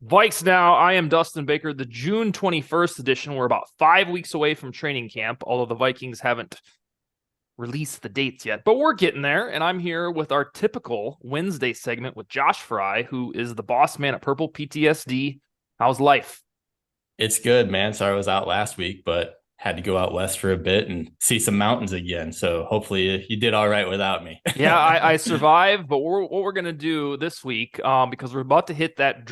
VikesNow. I am Dustin Baker. The June 21st edition. We're about 5 weeks away from training camp, although the Vikings haven't released the dates yet. But we're getting there, and I'm here with our typical Wednesday segment with Josh Frey, who is the boss man at Purple PTSD. How's life? It's good, man. Sorry I was out last week, but had to go out west for a bit and see some mountains again. So hopefully you did all right without me. Yeah, I survived, but what we're gonna do this week, because we're about to hit that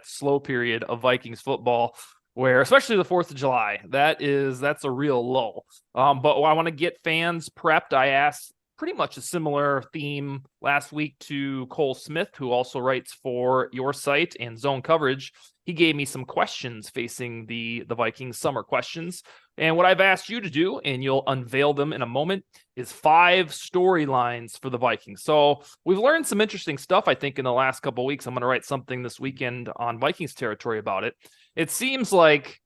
slow period of Vikings football, where especially the 4th of July, that's a real lull. But I want to get fans prepped. I asked pretty much a similar theme last week to Cole Smith, who also writes for your site and Zone Coverage. He gave me some questions facing the Vikings, summer questions. And what I've asked you to do, and you'll unveil them in a moment, is 5 storylines for the Vikings. So we've learned some interesting stuff, I think, in the last couple of weeks. I'm going to write something this weekend on Vikings territory about it. It seems like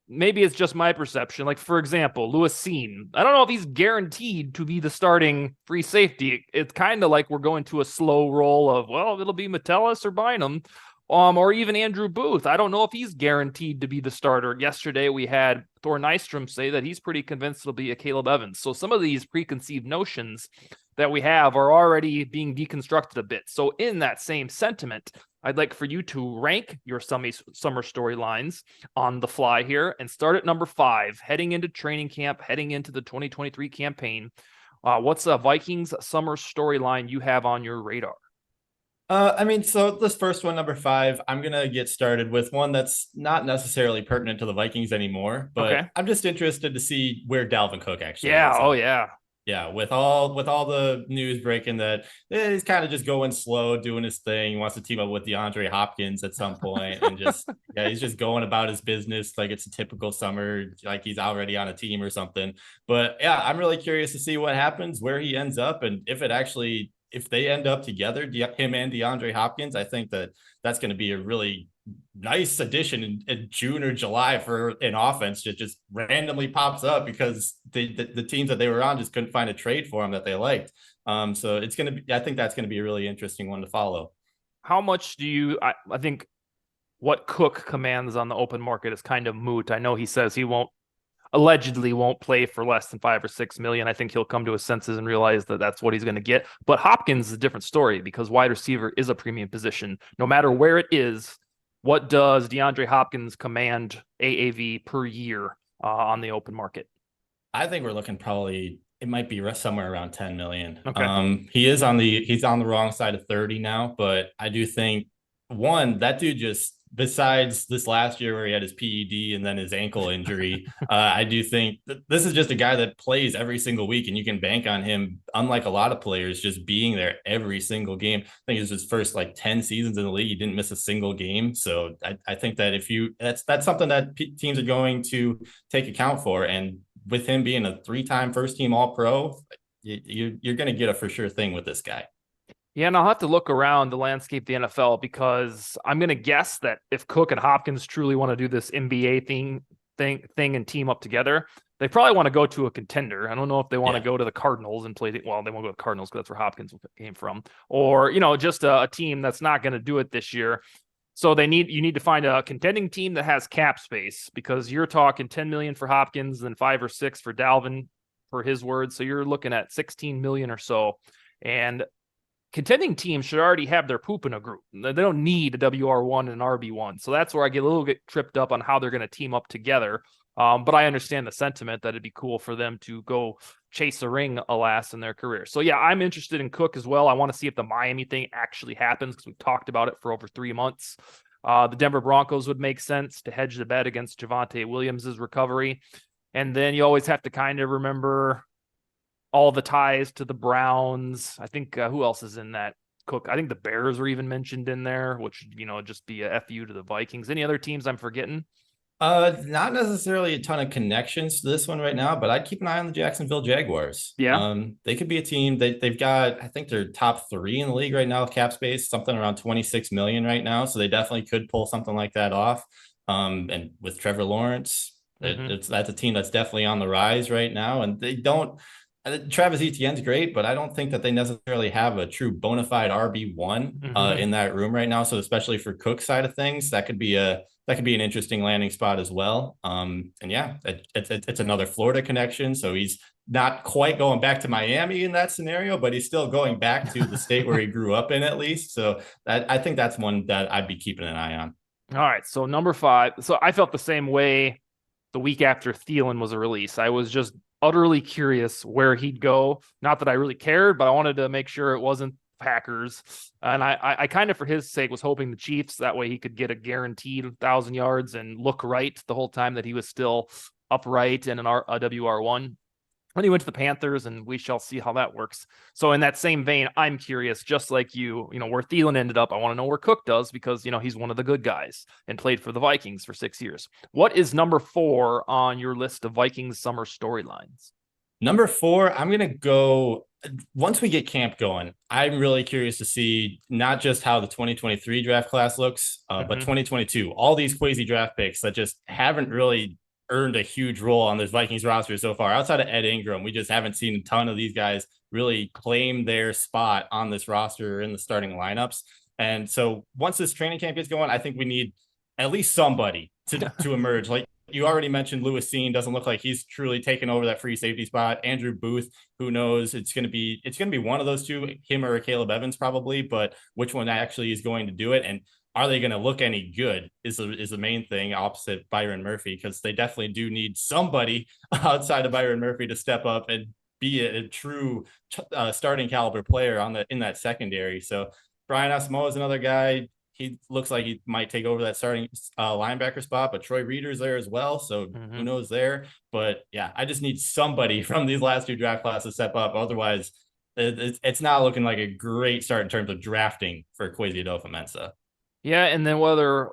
maybe it's just my perception. Like, for example, Lewis Seen. I don't know if he's guaranteed to be the starting free safety. It's kind of like we're going to a slow roll of, well, it'll be Metellus or Bynum. Or even Andrew Booth. I don't know if he's guaranteed to be the starter. Yesterday, we had Thor Nystrom say that he's pretty convinced it'll be a Caleb Evans. So some of these preconceived notions that we have are already being deconstructed a bit. So in that same sentiment, I'd like for you to rank your summer storylines on the fly here and start at number 5, heading into training camp, heading into the 2023 campaign. What's a Vikings summer storyline you have on your radar? So this first one, number 5, I'm gonna get started with one that's not necessarily pertinent to the Vikings anymore, but Okay. I'm just interested to see where Dalvin Cook actually Yeah. ends Oh, up. yeah. Yeah, with all the news breaking that he's kind of just going slow, doing his thing. He wants to team up with DeAndre Hopkins at some point, and just yeah, he's just going about his business like it's a typical summer, like he's already on a team or something. But yeah, I'm really curious to see what happens, where he ends up, and if they end up together, him and DeAndre Hopkins. I think that's going to be a really nice addition in June or July for an offense that just randomly pops up because the teams that they were on just couldn't find a trade for him that they liked. So it's going to be, I think that's going to be a really interesting one to follow. How much do you, I think what Cook commands on the open market is kind of moot. I know he says he allegedly won't play for less than 5 or 6 million. I think he'll come to his senses and realize that that's what he's going to get. But Hopkins is a different story because wide receiver is a premium position. No matter where it is, what does DeAndre Hopkins command AAV per year on the open market? I think we're looking probably it might be somewhere around 10 million. Okay. He's on the wrong side of 30 now, but I do think that dude just besides this last year where he had his PED and then his ankle injury, I do think this is just a guy that plays every single week and you can bank on him, unlike a lot of players, just being there every single game. I think it's his first like 10 seasons in the league. He didn't miss a single game. So I think that that's something that teams are going to take account for. And with him being a 3-time first team All Pro, you're going to get a for sure thing with this guy. Yeah, and I'll have to look around the landscape of the NFL because I'm going to guess that if Cook and Hopkins truly want to do this NBA thing and team up together, they probably want to go to a contender. I don't know if they want to Yeah. go to the Cardinals and play. Well, they won't go to the Cardinals because that's where Hopkins came from, or just a team that's not going to do it this year. So you need to find a contending team that has cap space because you're talking 10 million for Hopkins and 5 or 6 for Dalvin, for his words. So you're looking at 16 million or so, and contending teams should already have their poop in a group. They don't need a WR1 and an RB1. So that's where I get a little bit tripped up on how they're going to team up together. But I understand the sentiment that it'd be cool for them to go chase a ring, alas, in their career. So yeah, I'm interested in Cook as well. I want to see if the Miami thing actually happens because we've talked about it for over 3 months. The Denver Broncos would make sense to hedge the bet against Javonte Williams' recovery. And then you always have to kind of remember all the ties to the Browns. I think who else is in that? Cook. I think the Bears were even mentioned in there, which just be a FU to the Vikings. Any other teams I'm forgetting? Not necessarily a ton of connections to this one right now, but I'd keep an eye on the Jacksonville Jaguars. Yeah. They could be a team they've got, I think they're top 3 in the league right now with cap space, something around 26 million right now. So they definitely could pull something like that off. And with Trevor Lawrence, Mm-hmm. that's a team that's definitely on the rise right now. And they don't, Travis Etienne's great, but I don't think that they necessarily have a true bona fide RB1 Hmm. in that room right now. So especially for Cook's side of things, that could be an interesting landing spot as well. And yeah, it's another Florida connection. So he's not quite going back to Miami in that scenario, but he's still going back to the state where he grew up in at least. So I think that's one that I'd be keeping an eye on. All right, so number 5. So I felt the same way the week after Thielen was a release. I was just utterly curious where he'd go. Not that I really cared, but I wanted to make sure it wasn't Packers. And I kind of, for his sake, was hoping the Chiefs. That way he could get a guaranteed 1,000 yards and look right the whole time that he was still upright and a WR1. Then he went to the Panthers, and we shall see how that works. So in that same vein, I'm curious, just like you know, where Thielen ended up. I want to know where Cook does because, you know, he's one of the good guys and played for the Vikings for 6 years. What is number 4 on your list of Vikings summer storylines? Number 4, I'm gonna go once we get camp going. I'm really curious to see not just how the 2023 draft class looks, but Mm-hmm. 2022. All these crazy draft picks that just haven't really earned a huge role on this Vikings roster so far. Outside of Ed Ingram, we just haven't seen a ton of these guys really claim their spot on this roster in the starting lineups. And so once this training camp gets going, I think we need at least somebody to emerge. Like you already mentioned, Lewis Seen doesn't look like he's truly taken over that free safety spot. Andrew Booth, who knows? It's gonna be one of those two, him or Caleb Evans probably, but which one actually is going to do it? And are they going to look any good is the main thing opposite Byron Murphy, because they definitely do need somebody outside of Byron Murphy to step up and be a true starting caliber player in that secondary. So Brian Asamoah is another guy. He looks like he might take over that starting linebacker spot, but Troy Reader's there as well. So Mm-hmm. who knows there? But yeah, I just need somebody from these last two draft classes to step up. Otherwise, it's not looking like a great start in terms of drafting for Kwesi Adolfo-Mensah. Yeah, and then whether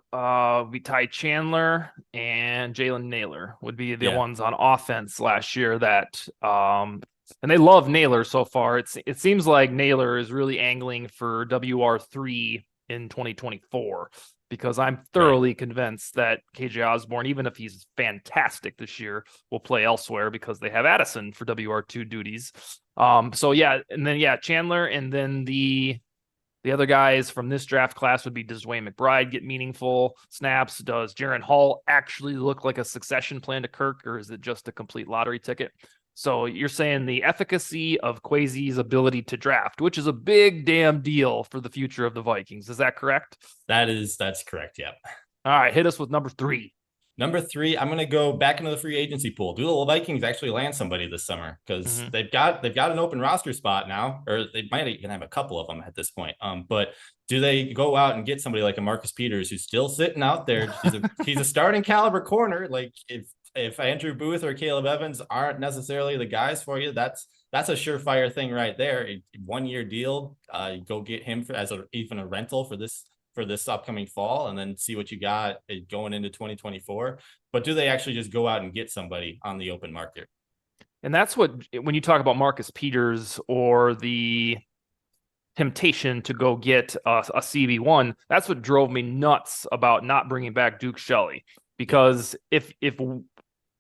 we Ty Chandler and Jalen Naylor would be the Yeah, ones on offense last year that and they love Naylor so far. It seems like Naylor is really angling for WR3 in 2024 because I'm right. thoroughly convinced that KJ Osborne, even if he's fantastic this year, will play elsewhere because they have Addison for WR2 duties. So yeah, and then yeah, Chandler, and then the other guys from this draft class would be, does Dwayne McBride get meaningful snaps? Does Jaron Hall actually look like a succession plan to Kirk, or is it just a complete lottery ticket? So you're saying the efficacy of Kwesi's ability to draft, which is a big damn deal for the future of the Vikings. Is that correct? That's correct. Yeah. All right, hit us with number 3. Number 3, I'm going to go back into the free agency pool. Do the Vikings actually land somebody this summer? Because Mm-hmm. they've got an open roster spot now, or they might even have a couple of them at this point. But do they go out and get somebody like a Marcus Peters who's still sitting out there? He's a starting caliber corner. Like if Andrew Booth or Caleb Evans aren't necessarily the guys for you, that's a surefire thing right there. A 1-year deal. Go get him as even a rental for this upcoming fall, and then see what you got going into 2024. But do they actually just go out and get somebody on the open market? And that's what, when you talk about Marcus Peters or the temptation to go get a CB1, that's what drove me nuts about not bringing back Duke Shelley. Yeah. Because if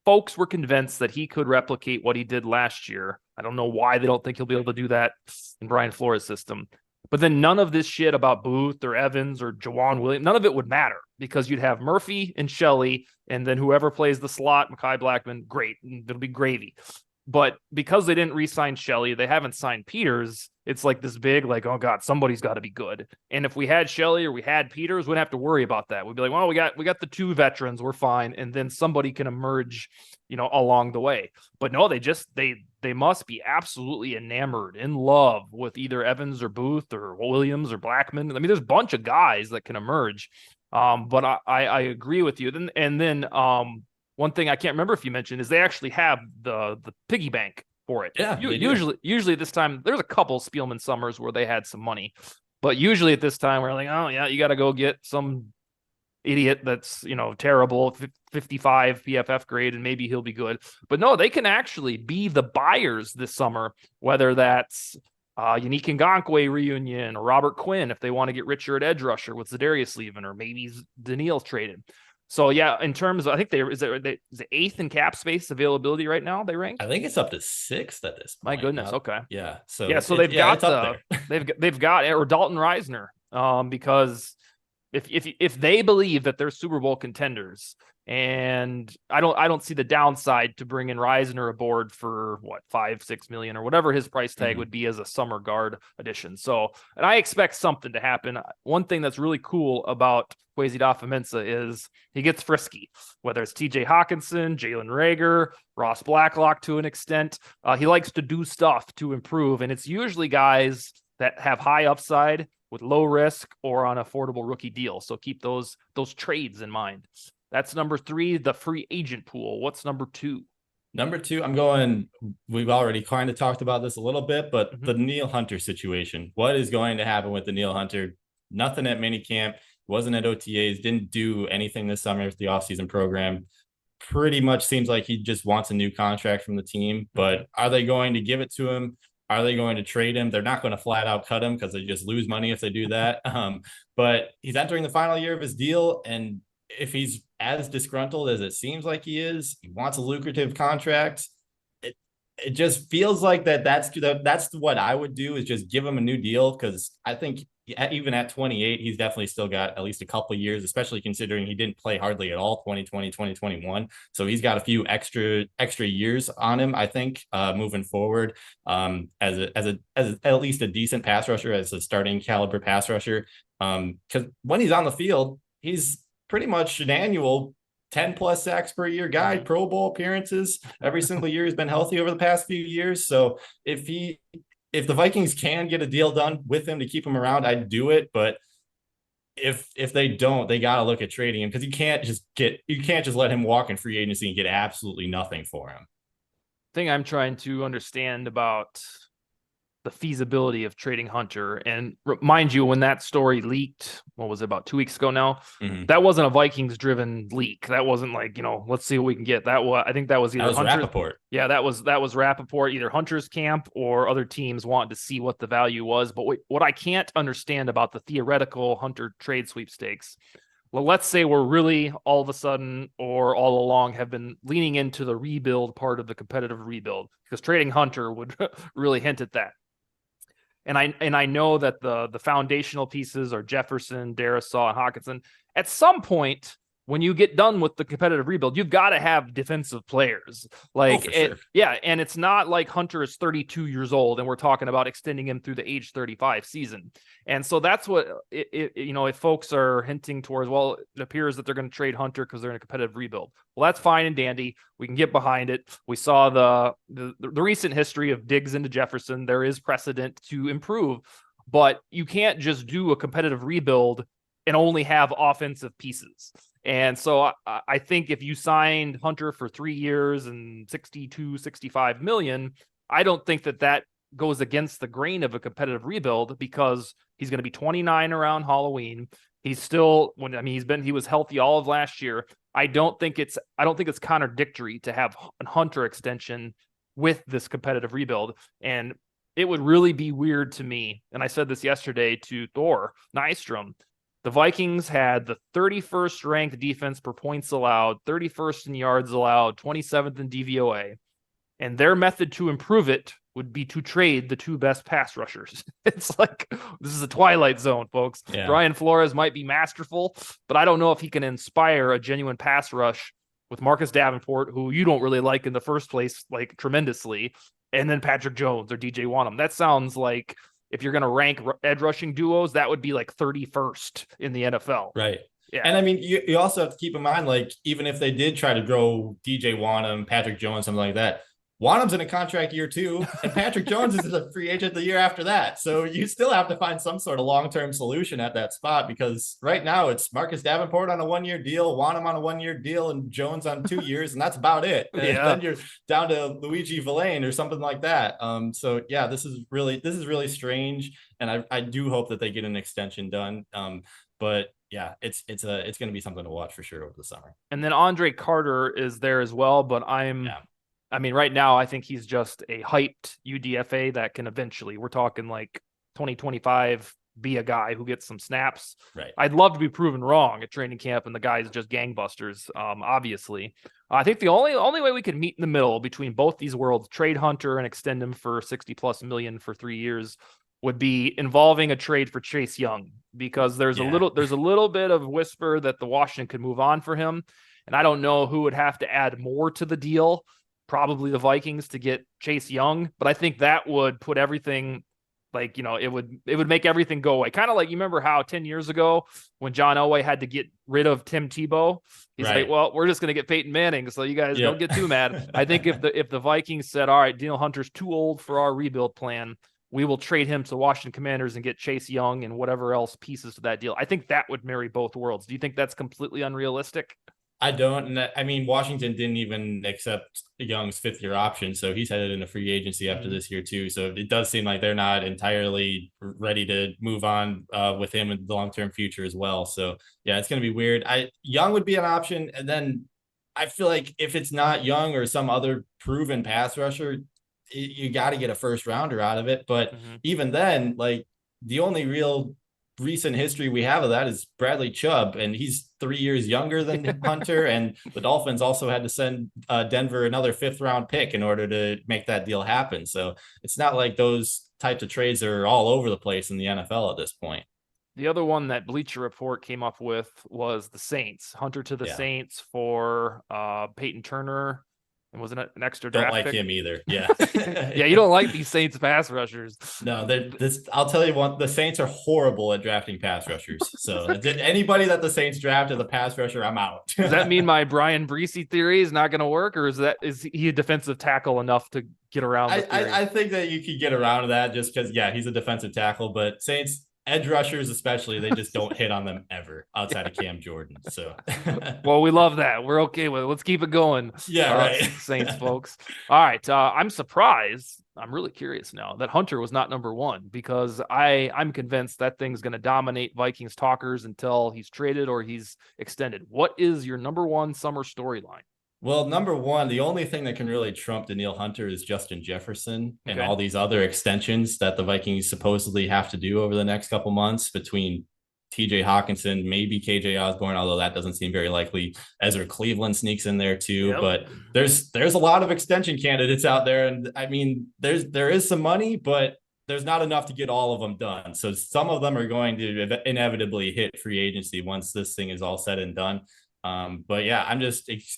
folks were convinced that he could replicate what he did last year, I don't know why they don't think he'll be able to do that in Brian Flores' system. But then none of this shit about Booth or Evans or Jawan Williams, none of it would matter because you'd have Murphy and Shelley, and then whoever plays the slot, Mekhi Blackman, great. It'll be gravy. But because they didn't re-sign Shelley, they haven't signed Peters. It's like this big, like, oh God, somebody's got to be good. And if we had Shelley or we had Peters, we wouldn't have to worry about that. We'd be like, well, we got the 2 veterans, we're fine, and then somebody can emerge, you know, along the way. But no, they must be absolutely enamored, in love with either Evans or Booth or Williams or Blackman. I mean, there's a bunch of guys that can emerge. But I agree with you. Then one thing I can't remember if you mentioned is they actually have the piggy bank for it. Yeah, they do. Usually at this time, there's a couple Spielman summers where they had some money, but usually at this time we're like, oh yeah, you got to go get some idiot that's, you know, terrible 55 PFF grade and maybe he'll be good. But no, they can actually be the buyers this summer, whether that's Unique Ngakoue reunion or Robert Quinn if they want to get richer at edge rusher with Zadarius leaving, or maybe Daniil's traded. So yeah, in terms of, I think is it eighth in cap space availability right now, they rank? I think it's up to sixth at this My point. goodness. Okay. Yeah. Yeah. So So they've yeah, it's got up there. they've got or Dalton Reisner, because if they believe that they're Super Bowl contenders, and I don't see the downside to bring in Reisner aboard for what 5-6 million or whatever his price tag would be as a summer guard addition. So, and I expect something to happen. One thing that's really cool about Kwesi Mensa is he gets frisky, whether it's T.J. Hawkinson, Jalen Reagor, Ross Blacklock to an extent. He likes to do stuff to improve, and it's usually guys that have high upside with low risk or on affordable rookie deal. So keep those trades in mind. That's number 3, the free agent pool. What's number 2? Number 2, I'm going. We've already kind of talked about this a little bit, but the Neil Hunter situation. What is going to happen with the Neil Hunter? Nothing at minicamp, wasn't at OTAs, didn't do anything this summer with the offseason program. Pretty much seems like he just wants a new contract from the team. But are they going to give it to him? Are they going to trade him? They're not going to flat out cut him because they just lose money if they do that. But he's entering the final year of his deal, and if he's as disgruntled as it seems like he is, he wants a lucrative contract. It just feels like that's what I would do, is just give him a new deal, because I think even at 28, he's definitely still got at least a couple of years, especially considering he didn't play hardly at all 2020, 2021. So he's got a few extra years on him, I think, moving forward, as at least a decent pass rusher, as a starting caliber pass rusher. Because when he's on the field, he's pretty much an annual 10 plus sacks per year guy, Pro Bowl appearances every single year. He's been healthy over the past few years. So if the Vikings can get a deal done with him to keep him around, I'd do it. But if they don't, they got to look at trading him, because you can't just let him walk in free agency and get absolutely nothing for him. Thing I'm trying to understand about the feasibility of trading Hunter. And mind you, when that story leaked, what was it, about 2 weeks ago now? That wasn't a Vikings driven leak. That wasn't like, let's see what we can get. I think that was either Hunter's. Rappaport. Yeah, that was Rappaport, either Hunter's camp or other teams wanting to see what the value was. But what I can't understand about the theoretical Hunter trade sweepstakes, well, let's say we're really all of a sudden or all along have been leaning into the rebuild part of the competitive rebuild, because trading Hunter would really hint at that. And I know that the foundational pieces are Jefferson, Darisaw, and Hawkinson. At some point, when you get done with the competitive rebuild, you've got to have defensive players. Sure. Yeah, and it's not like Hunter is 32 years old and we're talking about extending him through the age 35 season. And so that's what if folks are hinting towards, well, it appears that they're going to trade Hunter because they're in a competitive rebuild. Well, that's fine and dandy. We can get behind it. We saw the recent history of Diggs into Jefferson. There is precedent to improve, but you can't just do a competitive rebuild and only have offensive pieces. And so I think if you signed Hunter for 3 years and 65 million, I don't think that goes against the grain of a competitive rebuild, because he's going to be 29 around Halloween. He's still, he was healthy all of last year. I don't think it's contradictory to have a Hunter extension with this competitive rebuild. And it would really be weird to me, and I said this yesterday to Thor Nystrom, the Vikings had the 31st ranked defense per points allowed, 31st in yards allowed, 27th in DVOA. And their method to improve it would be to trade the 2 best pass rushers. It's like, this is a twilight zone, folks. Yeah. Brian Flores might be masterful, but I don't know if he can inspire a genuine pass rush with Marcus Davenport, who you don't really like in the first place, like tremendously, and then Patrick Jones or DJ Wanham. That sounds like, if you're going to rank edge rushing duos, that would be like 31st in the NFL. Right. Yeah. And you also have to keep in mind, like, even if they did try to grow DJ Wanham, Patrick Jones, something like that, Wanham's in a contract year 2, and Patrick Jones is a free agent the year after that. So you still have to find some sort of long-term solution at that spot, because right now it's Marcus Davenport on a 1-year deal, Wanham on a 1-year deal, and Jones on 2 years, and that's about it. Yeah. And then you're down to Luigi Villain or something like that. So yeah, this is really strange, and I do hope that they get an extension done. But yeah, it's going to be something to watch for sure over the summer. And then Andre Carter is there as well, but right now, I think he's just a hyped UDFA that can eventually, we're talking like 2025 be a guy who gets some snaps. Right. I'd love to be proven wrong at training camp and the guy's just gangbusters, obviously. I think the only way we could meet in the middle between both these worlds, trade Hunter and extend him for 60+ million for 3 years, would be involving a trade for Chase Young, because there's a little bit of whisper that the Washington could move on for him. And I don't know who would have to add more to the deal, probably the Vikings, to get Chase Young. But I think that would put everything, like, it would make everything go away. Kind of like, you remember how 10 years ago when John Elway had to get rid of Tim Tebow, he's like, well, we're just going to get Peyton Manning, so you guys don't get too mad. I think if the Vikings said, all right, Danielle Hunter's too old for our rebuild plan, we will trade him to the Washington Commanders and get Chase Young and whatever else pieces to that deal, I think that would marry both worlds. Do you think that's completely unrealistic? I don't. And I mean, Washington didn't even accept Young's 5th-year option, so he's headed into free agency after this year too. So it does seem like they're not entirely ready to move on with him in the long-term future as well. So yeah, it's going to be weird. Young would be an option, and then I feel like if it's not Young or some other proven pass rusher, you got to get a first rounder out of it. But even then, like, the only real recent history we have of that is Bradley Chubb, and he's 3 years younger than Hunter. And the Dolphins also had to send Denver another 5th-round pick in order to make that deal happen. So it's not like those types of trades are all over the place in the NFL at this point. The other one that Bleacher Report came up with was the Saints. Hunter to the Saints for Peyton Turner. And wasn't it an extra draft Don't like pick? him either. Yeah. Yeah, you don't like these Saints pass rushers. No, I'll tell you what, the Saints are horrible at drafting pass rushers. So anybody that the Saints draft as a pass rusher, I'm out. Does that mean my Brian Breesy theory is not going to work, or is he a defensive tackle enough to get around the theory? I think that you could get around that just because, he's a defensive tackle, but Saints edge rushers especially, they just don't hit on them ever outside of Cam Jordan. So well, we love that. We're okay with it. Let's keep it going. Right. Saints folks. All right. I'm surprised. I'm really curious now that Hunter was not number one, because I'm convinced that thing's going to dominate Vikings talkers until he's traded or he's extended. What is your number one summer storyline? Well, number one, the only thing that can really trump Danielle Hunter is Justin Jefferson and all these other extensions that the Vikings supposedly have to do over the next couple months between TJ Hawkinson, maybe KJ Osborne, although that doesn't seem very likely. Ezra Cleveland sneaks in there too. But there's a lot of extension candidates out there. And I mean, there is some money, but there's not enough to get all of them done. So some of them are going to inevitably hit free agency once this thing is all said and done. But yeah,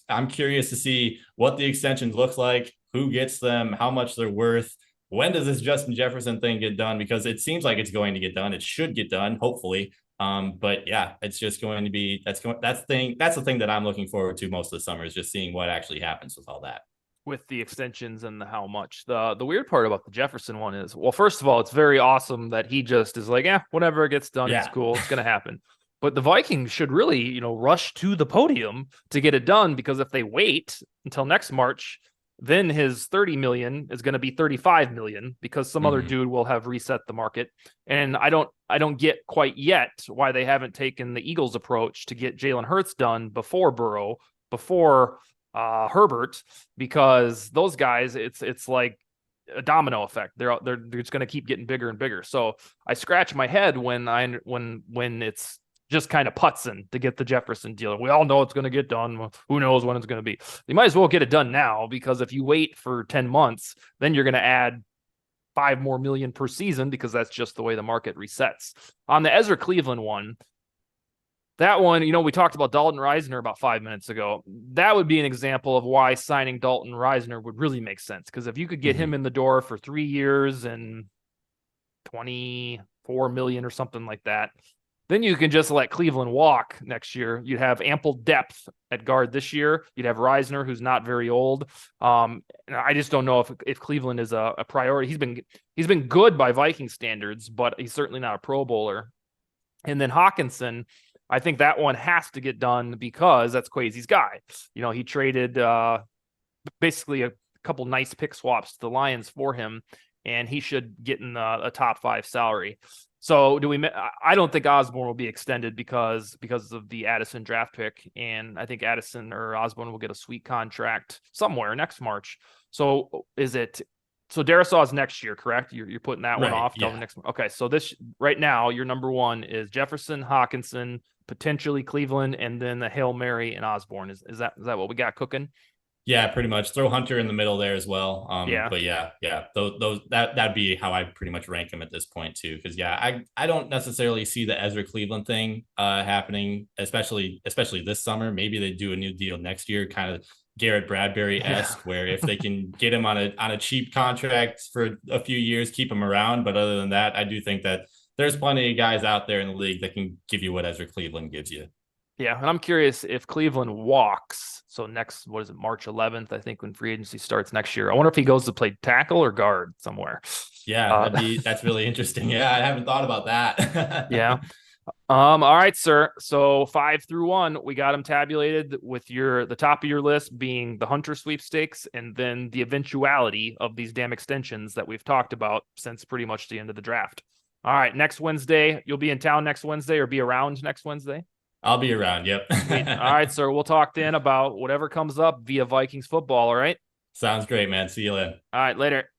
I'm curious to see what the extensions look like, who gets them, how much they're worth. When does this Justin Jefferson thing get done? Because it seems like it's going to get done. It should get done, hopefully. But yeah, it's just going to be, that's the thing that I'm looking forward to most of the summer, is just seeing what actually happens with all that. With the extensions and the how much. The weird part about the Jefferson one is, well, first of all, it's very awesome that he just is like, whenever it gets done, it's cool. It's going to happen. But the Vikings should really, rush to the podium to get it done, because if they wait until next March, then his 30 million is going to be 35 million, because some other dude will have reset the market. And I don't get quite yet why they haven't taken the Eagles approach to get Jalen Hurts done before Burrow, before Herbert, because those guys, it's like a domino effect. They're just going to keep getting bigger and bigger. So I scratch my head when it's just kind of putzing to get the Jefferson deal. We all know it's going to get done. Who knows when it's going to be? You might as well get it done now, because if you wait for 10 months, then you're going to add 5 more million per season, because that's just the way the market resets. On the Ezra Cleveland one, that one, we talked about Dalton Risner about 5 minutes ago. That would be an example of why signing Dalton Risner would really make sense, because if you could get him in the door for 3 years and 24 million or something like that, then you can just let Cleveland walk next year. You'd have ample depth at guard this year. You'd have Risner, who's not very old. And I just don't know if Cleveland is a priority. He's been good by Viking standards, but he's certainly not a Pro Bowler. And then Hawkinson, I think that one has to get done, because that's Kwesi's guy. He traded basically a couple nice pick swaps to the Lions for him, and he should get in a top 5 salary. So I don't think Osborne will be extended because of the Addison draft pick. And I think Addison or Osborne will get a sweet contract somewhere next March. So is it So Darisaw is next year, correct? You're putting that one Right. off till the Yeah. next one. Okay, so this right now, your number one is Jefferson, Hawkinson, potentially Cleveland, and then the Hail Mary and Osborne. Is that what we got cooking? Yeah, pretty much. Throw Hunter in the middle there as well. Yeah. But yeah, those that'd be how I pretty much rank them at this point too. Because yeah, I don't necessarily see the Ezra Cleveland thing happening, especially this summer. Maybe they do a new deal next year, kind of Garrett Bradbury Yeah. esque, where if they can get him on a cheap contract for a few years, keep him around. But other than that, I do think that there's plenty of guys out there in the league that can give you what Ezra Cleveland gives you. Yeah, and I'm curious if Cleveland walks. So next, what is it, March 11th? I think when free agency starts next year. I wonder if he goes to play tackle or guard somewhere. Yeah, Uh, that's really interesting. Yeah, I haven't thought about yeah. that. All right, sir. So 5 through 1, we got them tabulated with the top of your list being the Hunter sweepstakes, and then the eventuality of these damn extensions that we've talked about since pretty much the end of the draft. All right, next Wednesday, you'll be in town next Wednesday or be around next Wednesday. I'll be around. Yep. Sweet. All right, sir. We'll talk then about whatever comes up via Vikings football. All right. Sounds great, man. See you later. All right. Later.